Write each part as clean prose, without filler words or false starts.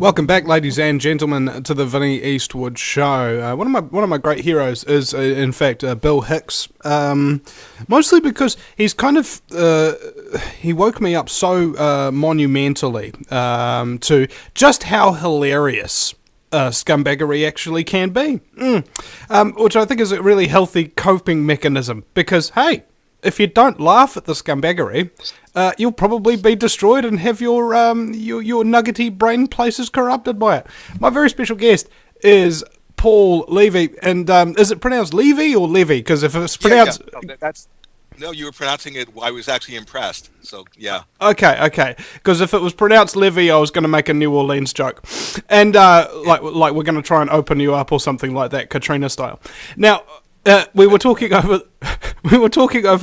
Welcome back, ladies and gentlemen, to the Vinny Eastwood Show. One of my great heroes is, in fact, Bill Hicks. Mostly because he's kind of he woke me up so monumentally to just how hilarious scumbaggery actually can be, which I think is a really healthy coping mechanism. Because hey, if you don't laugh at the scumbaggery, you'll probably be destroyed and have your nuggety brain places corrupted by it. My very special guest is Paul Levy, and is it pronounced Levy or Levy? Because if it's pronounced, No, you were pronouncing it. I was actually impressed. So yeah. Okay. Because if it was pronounced Levy, I was going to make a New Orleans joke, and like we're going to try and open you up or something like that, Katrina style. Now. We were talking over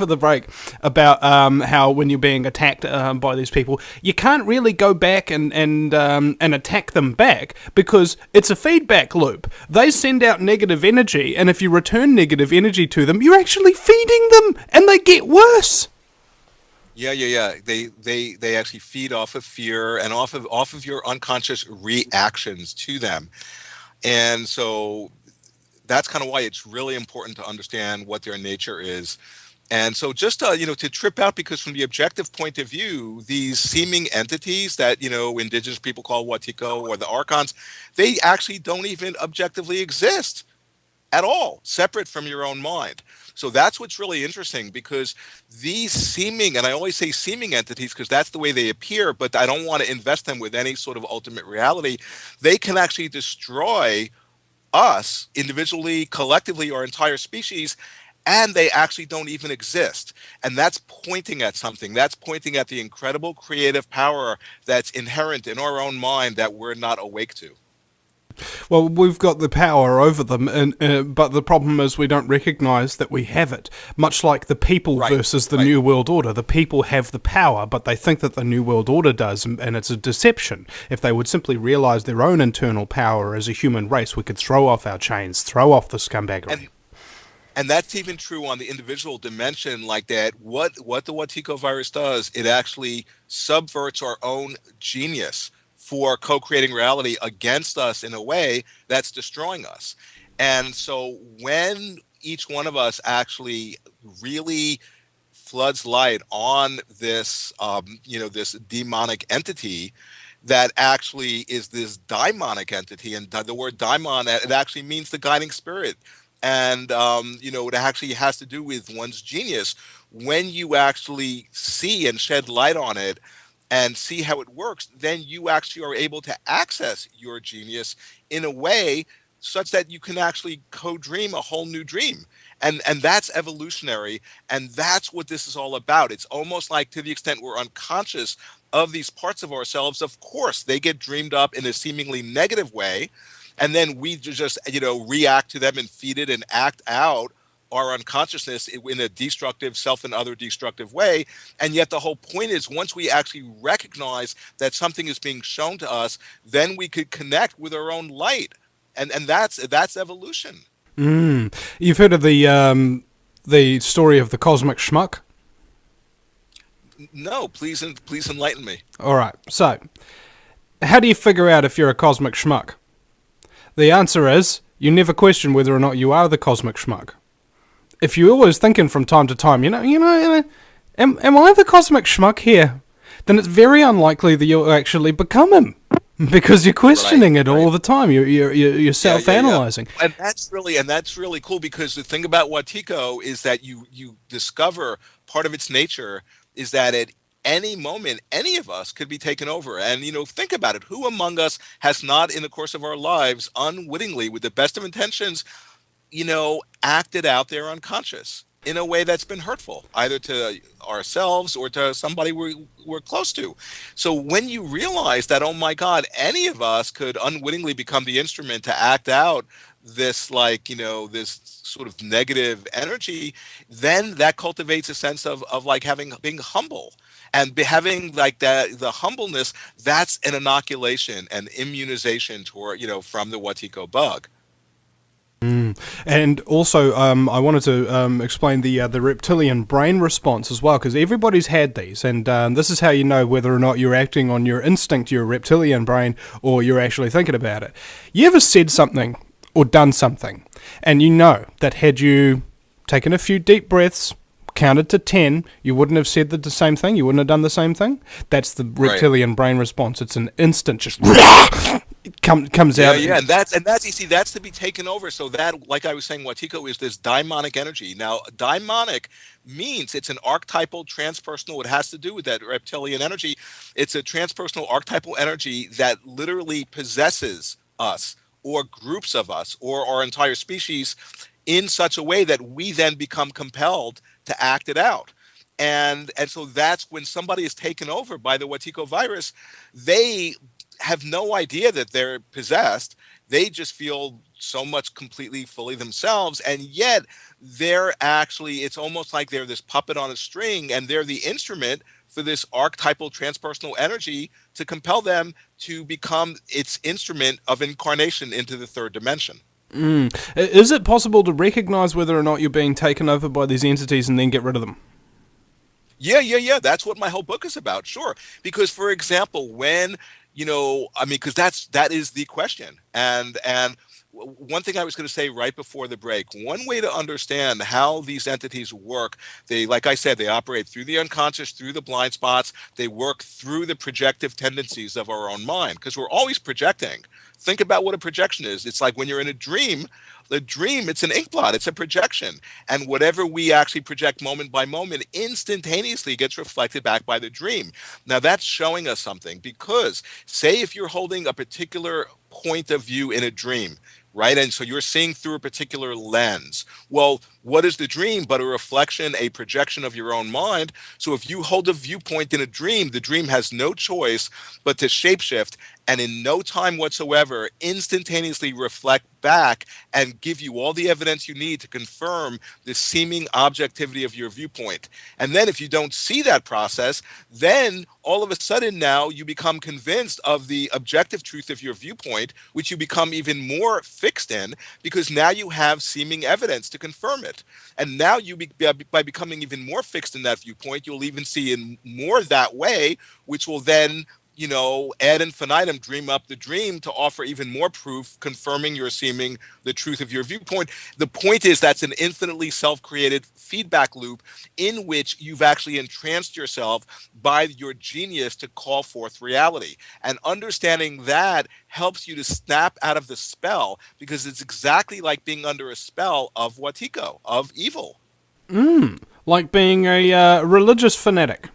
the break about how when you're being attacked by these people, you can't really go back and attack them back because it's a feedback loop. They send out negative energy, and if you return negative energy to them, you're actually feeding them, and they get worse. Yeah. They actually feed off of fear and off of your unconscious reactions to them, and so that's kind of why it's really important to understand what their nature is. And so just to trip out, because from the objective point of view, these seeming entities that indigenous people call Watiko or the archons, they actually don't even objectively exist at all, separate from your own mind. So that's what's really interesting, because these seeming, and I always say seeming entities because that's the way they appear, but I don't want to invest them with any sort of ultimate reality. They can actually destroy us individually, collectively, our entire species, and they actually don't even exist. And that's pointing at something. That's pointing at the incredible creative power that's inherent in our own mind that we're not awake to. Well, we've got the power over them, but the problem is we don't recognise that we have it. Much like the people versus the New World Order. The people have the power, but they think that the New World Order does, and it's a deception. If they would simply realise their own internal power as a human race, we could throw off our chains, throw off the scumbaggery. And that's even true on the individual dimension, like that. What the Watiko virus does, it actually subverts our own genius for co-creating reality against us in a way that's destroying us. And so when each one of us actually really floods light on this, this demonic entity that actually is this daimonic entity, and the word daimon, it actually means the guiding spirit. And, it actually has to do with one's genius. When you actually see and shed light on it, and see how it works, then you actually are able to access your genius in a way such that you can actually co-dream a whole new dream. And that's evolutionary, and that's what this is all about. It's almost like, to the extent we're unconscious of these parts of ourselves, of course, they get dreamed up in a seemingly negative way, and then we just, react to them and feed it and act out our unconsciousness in a destructive, self and other destructive way. And yet the whole point is, once we actually recognize that something is being shown to us, then we could connect with our own light. And that's evolution. You've heard of the story of the cosmic schmuck? No, please enlighten me. All right. So, how do you figure out if you're a cosmic schmuck? The answer is you never question whether or not you are the cosmic schmuck. If you're always thinking from time to time, am I the cosmic schmuck here? Then it's very unlikely that you'll actually become him, because you're questioning it all the time. You're self-analyzing. Yeah. And that's really cool, because the thing about Watiko is that you discover part of its nature is that at any moment, any of us could be taken over. And, think about it. Who among us has not, in the course of our lives, unwittingly, with the best of intentions, acted out their unconscious in a way that's been hurtful, either to ourselves or to somebody we're close to. So when you realize that, oh my God, any of us could unwittingly become the instrument to act out this, this sort of negative energy, then that cultivates a sense of being humble. And having like that, the humbleness, that's an inoculation, an immunization toward, from the Watiko bug. And also, I wanted to explain the reptilian brain response as well, because everybody's had these, and this is how you know whether or not you're acting on your instinct, your reptilian brain, or you're actually thinking about it. You ever said something or done something, and you know that had you taken a few deep breaths, counted to 10, you wouldn't have said the same thing, you wouldn't have done the same thing? That's the reptilian brain response. It's an instant, just it comes out. Yeah, and that's you see, that's to be taken over. So that, like I was saying, Watiko, is this daimonic energy. Now, daimonic means it's an archetypal transpersonal. It has to do with that reptilian energy. It's a transpersonal archetypal energy that literally possesses us, or groups of us, or our entire species, in such a way that we then become compelled to act it out. And so that's when somebody is taken over by the Watiko virus. They have no idea that they're possessed. They just feel so much completely fully themselves, and yet they're actually, it's almost like they're this puppet on a string, and they're the instrument for this archetypal transpersonal energy to compel them to become its instrument of incarnation into the third dimension. Is it possible to recognize whether or not you're being taken over by these entities and then get rid of them? Yeah. That's what my whole book is about. Sure. Because, for example, when, because that is the question. And one thing I was going to say right before the break, one way to understand how these entities work, they, like I said, they operate through the unconscious, through the blind spots. They work through the projective tendencies of our own mind, because we're always projecting. Think about what a projection is. It's like when you're in a dream, the dream, it's an ink blot, it's a projection. And whatever we actually project moment by moment instantaneously gets reflected back by the dream. Now that's showing us something, because say if you're holding a particular point of view in a dream, right? And so you're seeing through a particular lens. Well, what is the dream but a reflection, a projection of your own mind? So if you hold a viewpoint in a dream, the dream has no choice but to shapeshift, and in no time whatsoever instantaneously reflect back and give you all the evidence you need to confirm the seeming objectivity of your viewpoint. And then if you don't see that process, then all of a sudden now you become convinced of the objective truth of your viewpoint, which you become even more fixed in, because now you have seeming evidence to confirm it. And now by becoming even more fixed in that viewpoint, you'll even see in more that way, which will then ad infinitum, dream up the dream to offer even more proof, confirming your seeming the truth of your viewpoint. The point is that's an infinitely self-created feedback loop in which you've actually entranced yourself by your genius to call forth reality. And understanding that helps you to snap out of the spell, because it's exactly like being under a spell of Watiko, of evil. Like being a religious fanatic.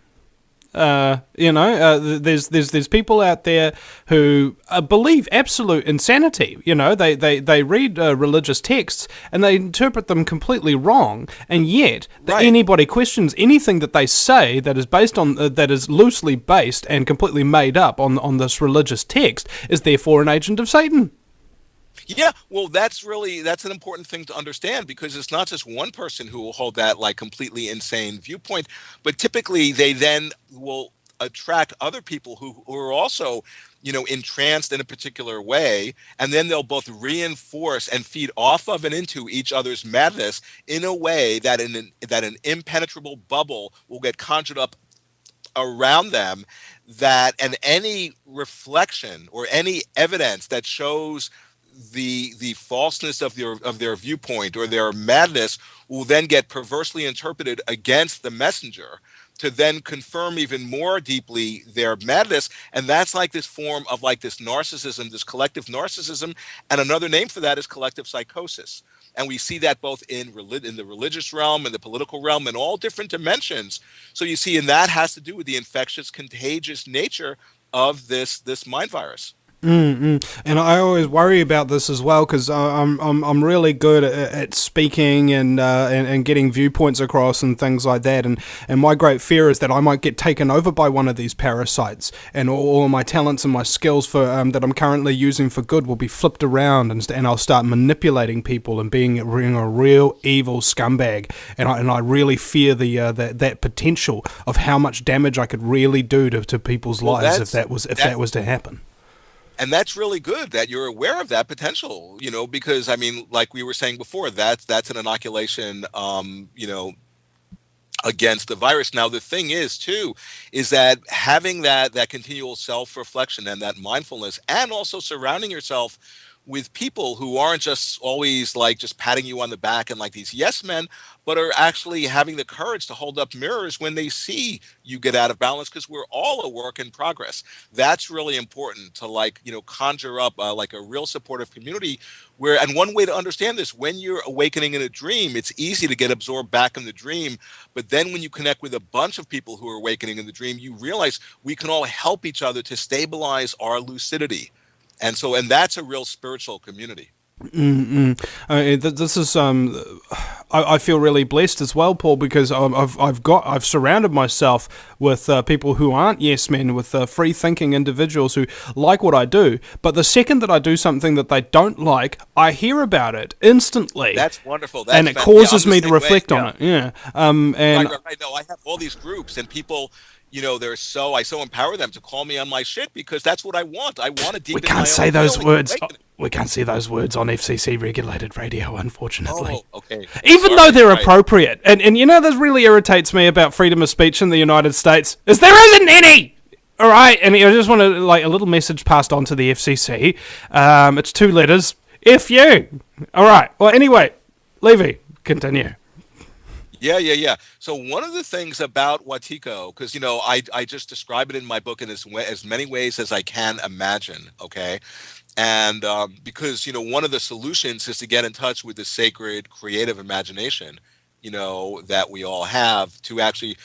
There's people out there who believe absolute insanity. They read religious texts and they interpret them completely wrong, and yet anybody questions anything that they say that is based on that is loosely based and completely made up on this religious text is therefore an agent of Satan. Yeah, well, that's an important thing to understand, because it's not just one person who will hold that like completely insane viewpoint, but typically they then will attract other people who are also, entranced in a particular way, and then they'll both reinforce and feed off of and into each other's madness in a way that an impenetrable bubble will get conjured up around them, and any reflection or any evidence that shows the falseness of their viewpoint or their madness will then get perversely interpreted against the messenger to then confirm even more deeply their madness. And that's like this form of like this narcissism, this collective narcissism. And another name for that is collective psychosis. And we see that both in the religious realm and the political realm and all different dimensions. So you see, and that has to do with the infectious, contagious nature of this mind virus. And I always worry about this as well, because I'm really good at speaking and getting viewpoints across and things like that, and my great fear is that I might get taken over by one of these parasites, and all my talents and my skills for that I'm currently using for good will be flipped around, and I'll start manipulating people and being a real evil scumbag, and I really fear that potential of how much damage I could really do to people's lives if that was to happen. And that's really good that you're aware of that potential, because I mean, like we were saying before, that's an inoculation, against the virus. Now, the thing is, too, is that having that continual self-reflection and that mindfulness, and also surrounding yourself with people who aren't just always like just patting you on the back and like these yes men, but are actually having the courage to hold up mirrors when they see you get out of balance, because we're all a work in progress. That's really important to like conjure up like a real supportive community where, and one way to understand this, when you're awakening in a dream, it's easy to get absorbed back in the dream, but then when you connect with a bunch of people who are awakening in the dream, you realize we can all help each other to stabilize our lucidity. And that's a real spiritual community. This is I feel really blessed as well, Paul, because I've surrounded myself with people who aren't yes men, with free thinking individuals who like what I do. But the second that I do something that they don't like, I hear about it instantly. That's wonderful. And it causes me to reflect on it. Yeah. And right. No, I have all these groups and people. I so empower them to call me on my shit because that's what I want. I want to deepen. We can't my say own those feeling. words. We can't say those words on FCC regulated radio, unfortunately. Oh, okay. Even though they're appropriate. And this really irritates me about freedom of speech in the United States, is there isn't any! All right, and I just want to, like, a little message passed on to the FCC. It's 2 letters. F you! All right, well, anyway, Levy, continue. Yeah. So one of the things about Watiko, because I just describe it in my book in as many ways as I can imagine. Okay, and because one of the solutions is to get in touch with the sacred, creative imagination, that we all have to actually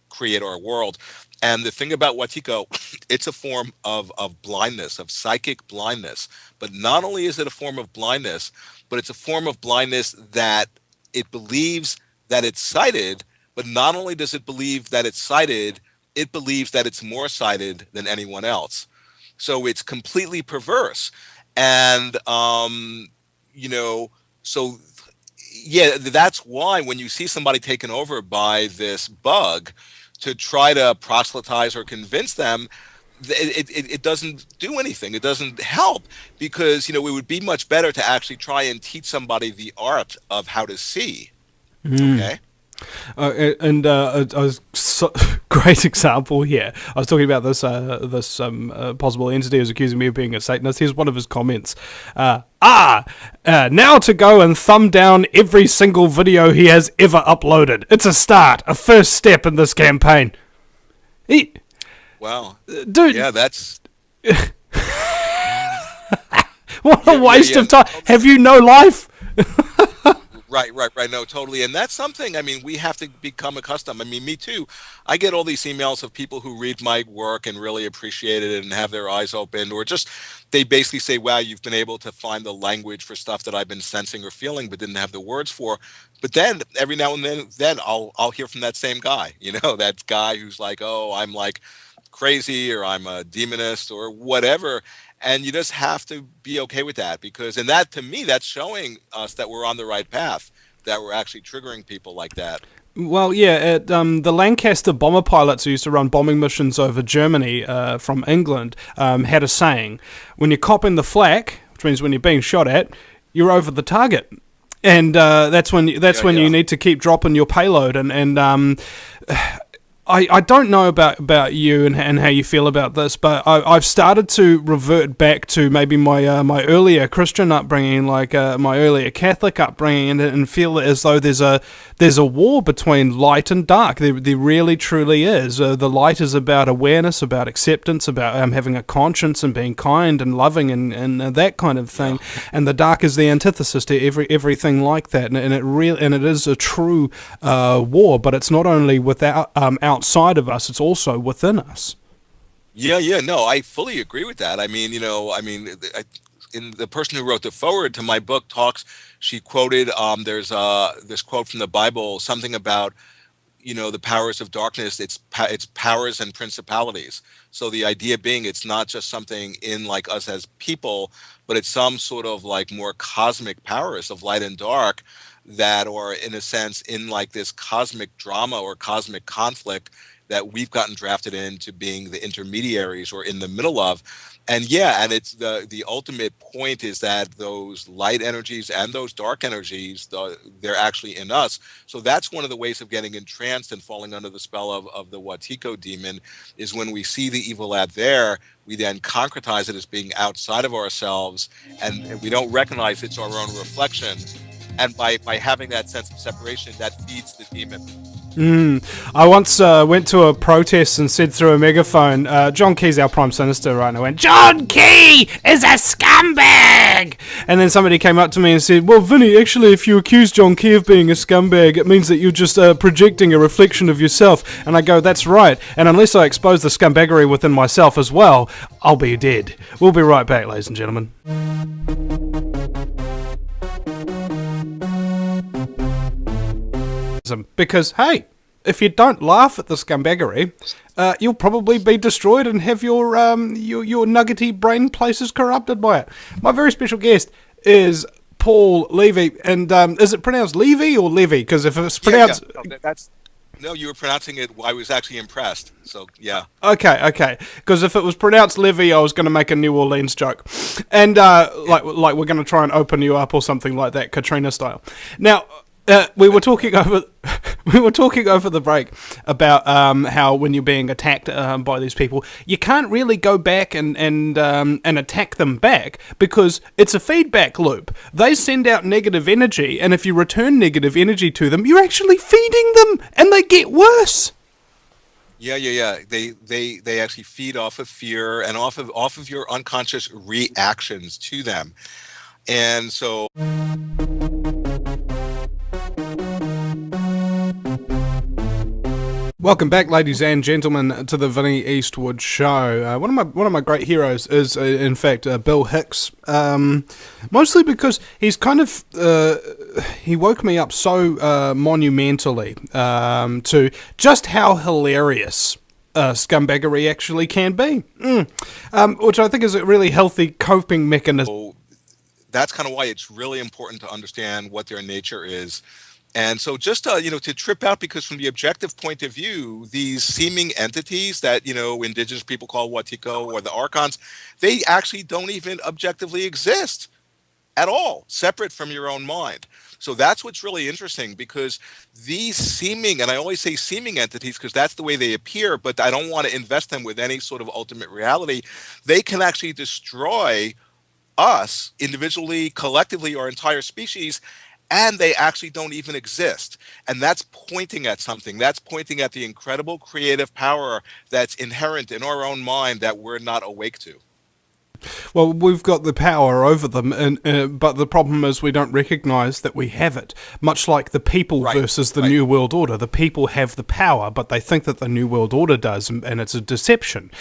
create our world. And the thing about Watiko, it's a form of blindness, of psychic blindness. But not only is it a form of blindness, but it's a form of blindness that it believes that it's sighted, but not only does it believe that it's sighted, it believes that it's more sighted than anyone else. So it's completely perverse. And, so yeah, that's why when you see somebody taken over by this bug, to try to proselytize or convince them, it doesn't do anything. It doesn't help because, it would be much better to actually try and teach somebody the art of how to see. Okay. Great example here. I was talking about this possible entity who's accusing me of being a Satanist. Here's one of his comments. Now to go and thumb down every single video he has ever uploaded. It's a start, a first step in this campaign. Wow. Dude. Yeah, that's... What a waste of time. Have you no life? Right. No, totally. And that's something, I mean, we have to become accustomed. I mean, me too. I get all these emails of people who read my work and really appreciate it and have their eyes opened, or just they basically say, wow, you've been able to find the language for stuff that I've been sensing or feeling but didn't have the words for. But then every now and then I'll hear from that same guy, that guy who's like, oh, I'm like crazy, or I'm a demonist or whatever. And you just have to be okay with that and that, to me, that's showing us that we're on the right path, that we're actually triggering people like that. Well, yeah, the Lancaster bomber pilots who used to run bombing missions over Germany from England had a saying, when you're copping the flak, which means when you're being shot at, you're over the target. And that's when you need to keep dropping your payload. And I don't know about you and how you feel about this, but I've started to revert back to maybe my my earlier Christian upbringing, like my earlier Catholic upbringing, and feel as though there's a war between light and dark. There really truly is. The light is about awareness, about acceptance, about having a conscience and being kind and loving and that kind of thing. Yeah. And the dark is the antithesis to everything like that. And it is a true war, but it's not only without outside of us, it's also within us. Yeah, no, I fully agree with that. I mean, in the person who wrote the foreword to my book she quoted, there's this quote from the Bible, something about, the powers of darkness, it's powers and principalities. So the idea being, it's not just something in like us as people, but it's some sort of like more cosmic powers of light and dark that are, in a sense, in like this cosmic drama or cosmic conflict that we've gotten drafted into being the intermediaries or in the middle of. And yeah, and it's the ultimate point is that those light energies and those dark energies, they're actually in us. So that's one of the ways of getting entranced and falling under the spell of the Watiko demon, is when we see the evil out there, we then concretize it as being outside of ourselves, and we don't recognize it's our own reflection. And by having that sense of separation, that feeds the demon. I once went to a protest and said through a megaphone, John Key's our Prime Minister, right? And I went, John Key is a scumbag! And then somebody came up to me and said, well, Vinny, actually, if you accuse John Key of being a scumbag, it means that you're just projecting a reflection of yourself. And I go, that's right. And unless I expose the scumbaggery within myself as well, I'll be dead. We'll be right back, ladies and gentlemen. Because, hey, if you don't laugh at the scumbaggery, you'll probably be destroyed and have your nuggety brain places corrupted by it. My very special guest is Paul Levy, and is it pronounced Levy or Levy? Because if it's pronounced... Yeah. No, you were pronouncing it. I was actually impressed. So, yeah. Okay. Because if it was pronounced Levy, I was going to make a New Orleans joke. And, like we're going to try and open you up or something like that, Katrina style. Now... we were talking over the break about how when you're being attacked by these people, you can't really go back and attack them back because it's a feedback loop. They send out negative energy, and if you return negative energy to them, you're actually feeding them, and they get worse. Yeah. They actually feed off of fear and off of your unconscious reactions to them, and so. Welcome back, ladies and gentlemen, to the Vinny Eastwood Show. One of my great heroes is, in fact, Bill Hicks. Mostly because he's kind of he woke me up so monumentally to just how hilarious scumbaggery actually can be, which I think is a really healthy coping mechanism. So that's kind of why it's really important to understand what their nature is. And so just, to trip out, because from the objective point of view, these seeming entities that, indigenous people call Watiko or the Archons, they actually don't even objectively exist at all, separate from your own mind. So that's what's really interesting, because these seeming, and I always say seeming entities because that's the way they appear, but I don't want to invest them with any sort of ultimate reality. They can actually destroy us individually, collectively, our entire species, and they actually don't even exist. And that's pointing at something. That's pointing at the incredible creative power that's inherent in our own mind that we're not awake to. Well, we've got the power over them, but the problem is we don't recognize that we have it. Much like the people versus the New World Order. The people have the power, but they think that the New World Order does, and it's a deception.